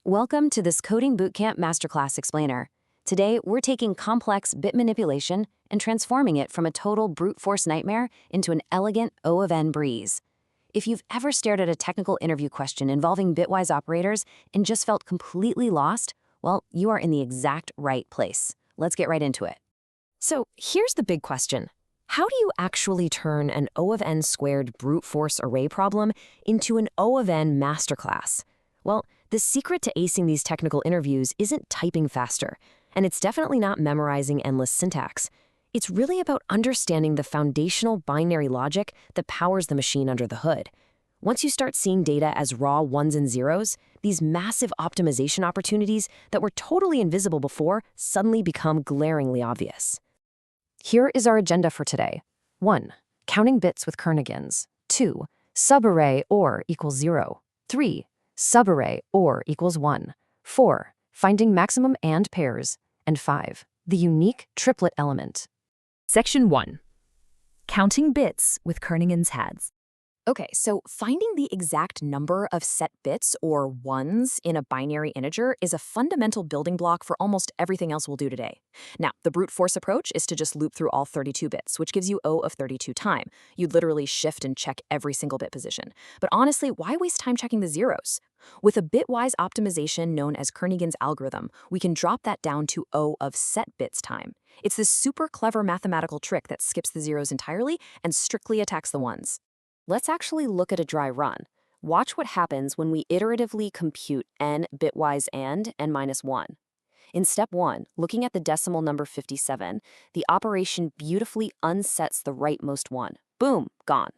Welcome to this Coding Bootcamp Masterclass Explainer. Today, we're taking complex bit manipulation and transforming it from a total brute force nightmare into an elegant O of N breeze. If you've ever stared at a technical interview question involving bitwise operators and just felt completely lost, well, you are in the exact right place. Let's get right into it. So here's the big question. How do you actually turn an O of N squared brute force array problem into an O of N masterclass? Well, the secret to acing these technical interviews isn't typing faster, and it's definitely not memorizing endless syntax. It's really about understanding the foundational binary logic that powers the machine under the hood. Once you start seeing data as raw ones and zeros, these massive optimization opportunities that were totally invisible before suddenly become glaringly obvious. Here is our agenda for today. 1. Counting bits with Kernighans. 2. Subarray OR equals 0. 3. Subarray OR equals 1. 4. Finding maximum AND pairs. And 5. The unique triplet element. Section 1. Counting bits with Kernighan's heads. Okay, so finding the exact number of set bits, or ones, in a binary integer is a fundamental building block for almost everything else we'll do today. Now, the brute force approach is to just loop through all 32 bits, which gives you O of 32 time. You'd literally shift and check every single bit position. But honestly, why waste time checking the zeros? With a bitwise optimization known as Kernighan's algorithm, we can drop that down to O of set bits time. It's this super clever mathematical trick that skips the zeros entirely and strictly attacks the ones. Let's actually look at a dry run. Watch what happens when we iteratively compute n bitwise and n minus 1. In step 1, looking at the decimal number 57, the operation beautifully unsets the rightmost one. Boom, gone.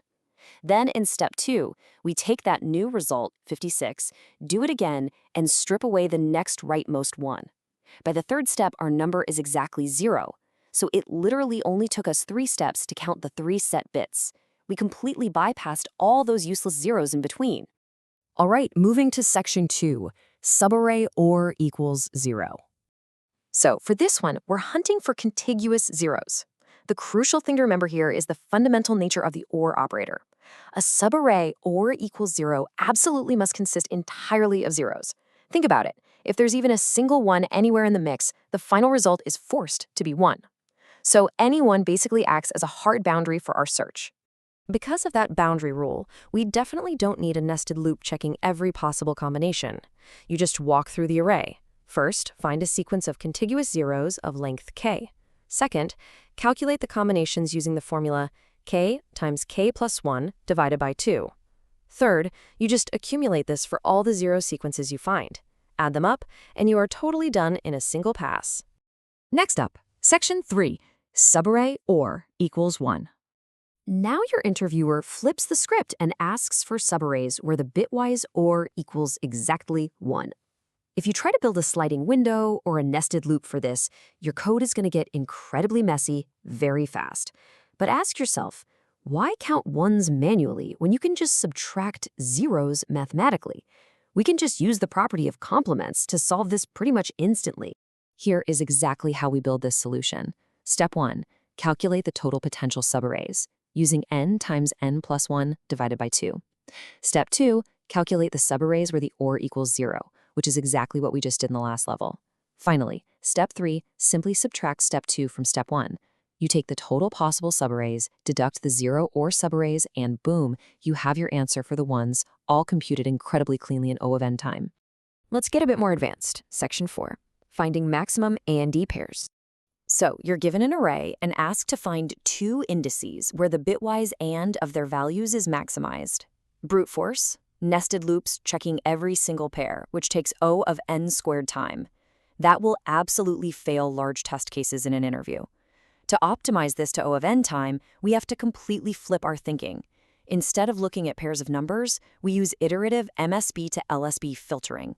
Then in step 2, we take that new result, 56, do it again, and strip away the next rightmost one. By the third step, our number is exactly 0. So it literally only took us 3 steps to count the 3 set bits. We completely bypassed all those useless zeros in between. All right, moving to section 2, subarray OR equals 0. So for this one, we're hunting for contiguous zeros. The crucial thing to remember here is the fundamental nature of the OR operator. A subarray OR equals 0 absolutely must consist entirely of zeros. Think about it. If there's even a single one anywhere in the mix, the final result is forced to be 1. So any one basically acts as a hard boundary for our search. Because of that boundary rule, we definitely don't need a nested loop checking every possible combination. You just walk through the array. First, find a sequence of contiguous zeros of length k. Second, calculate the combinations using the formula k times k plus 1 divided by 2. Third, you just accumulate this for all the zero sequences you find. Add them up, and you are totally done in a single pass. Next up, section 3, subarray OR equals 1. Now your interviewer flips the script and asks for subarrays where the bitwise OR equals exactly 1. If you try to build a sliding window or a nested loop for this, your code is going to get incredibly messy very fast. But ask yourself, why count ones manually when you can just subtract zeros mathematically? We can just use the property of complements to solve this pretty much instantly. Here is exactly how we build this solution. Step 1, calculate the total potential subarrays using n times n plus 1 divided by 2. Step 2, calculate the subarrays where the OR equals 0, which is exactly what we just did in the last level. Finally, step 3, simply subtract step 2 from step 1. You take the total possible subarrays, deduct the 0 OR subarrays, and boom, you have your answer for the ones, all computed incredibly cleanly in O of n time. Let's get a bit more advanced. Section 4, finding maximum AND pairs. So you're given an array and asked to find 2 indices where the bitwise AND of their values is maximized. Brute force, nested loops checking every single pair, which takes O of n squared time. That will absolutely fail large test cases in an interview. To optimize this to O of n time, we have to completely flip our thinking. Instead of looking at pairs of numbers, we use iterative MSB to LSB filtering.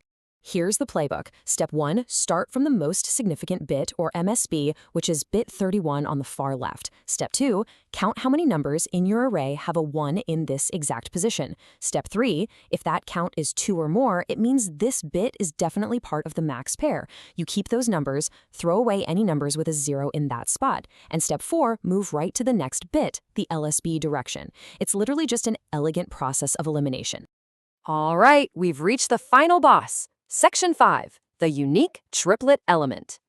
Here's the playbook. Step 1, start from the most significant bit, or MSB, which is bit 31 on the far left. Step 2, count how many numbers in your array have a 1 in this exact position. Step 3, if that count is 2 or more, it means this bit is definitely part of the max pair. You keep those numbers, throw away any numbers with a 0 in that spot. And step 4, move right to the next bit, the LSB direction. It's literally just an elegant process of elimination. All right, we've reached the final boss. Section 5. The unique triplet element.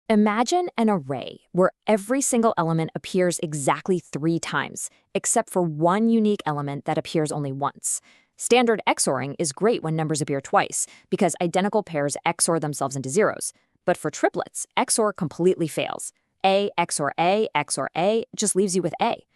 Imagine an array where every single element appears exactly 3 times, except for one unique element that appears only once. Standard XORing is great when numbers appear twice, because identical pairs XOR themselves into zeros. But for triplets, XOR completely fails. A XOR A XOR A just leaves you with A.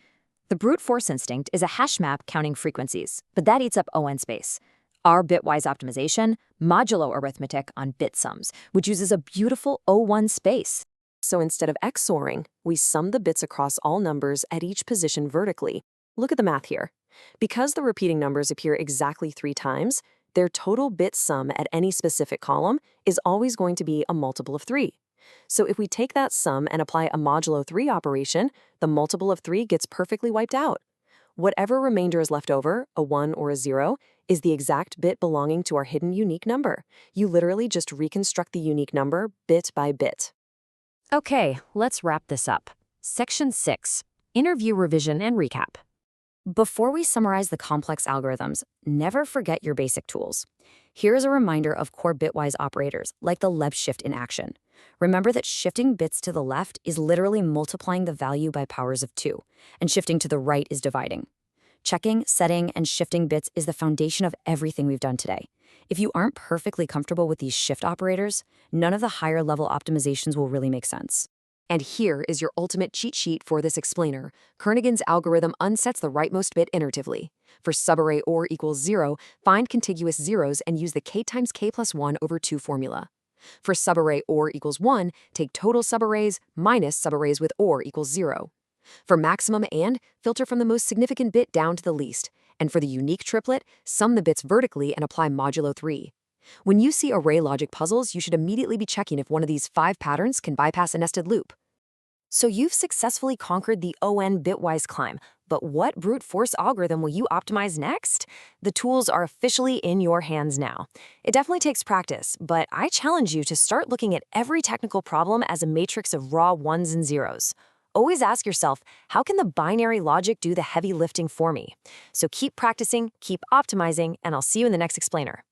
The brute force instinct is a hashmap counting frequencies, but that eats up ON space. Our bitwise optimization, modulo arithmetic on bit sums, which uses a beautiful O1 space. So instead of XORing, we sum the bits across all numbers at each position vertically. Look at the math here. Because the repeating numbers appear exactly 3 times, their total bit sum at any specific column is always going to be a multiple of 3. So if we take that sum and apply a modulo 3 operation, the multiple of 3 gets perfectly wiped out. Whatever remainder is left over, a 1 or a 0, is the exact bit belonging to our hidden unique number. You literally just reconstruct the unique number bit by bit. Okay, let's wrap this up. Section 6. Interview revision and recap. Before we summarize the complex algorithms, never forget your basic tools. Here's a reminder of core bitwise operators, like the left shift in action. Remember that shifting bits to the left is literally multiplying the value by powers of 2, and shifting to the right is dividing. Checking, setting, and shifting bits is the foundation of everything we've done today. If you aren't perfectly comfortable with these shift operators, none of the higher-level optimizations will really make sense. And here is your ultimate cheat sheet for this explainer. Kernighan's algorithm unsets the rightmost bit iteratively. For subarray OR equals 0, find contiguous zeros and use the k times k plus 1 over 2 formula. For subarray OR equals 1, take total subarrays minus subarrays with OR equals 0. For maximum and, filter from the most significant bit down to the least. And for the unique triplet, sum the bits vertically and apply modulo 3. When you see array logic puzzles, you should immediately be checking if one of these 5 patterns can bypass a nested loop. So you've successfully conquered the ON bitwise climb, but what brute force algorithm will you optimize next? The tools are officially in your hands now. It definitely takes practice, but I challenge you to start looking at every technical problem as a matrix of raw ones and zeros. Always ask yourself, how can the binary logic do the heavy lifting for me? So keep practicing, keep optimizing, and I'll see you in the next explainer.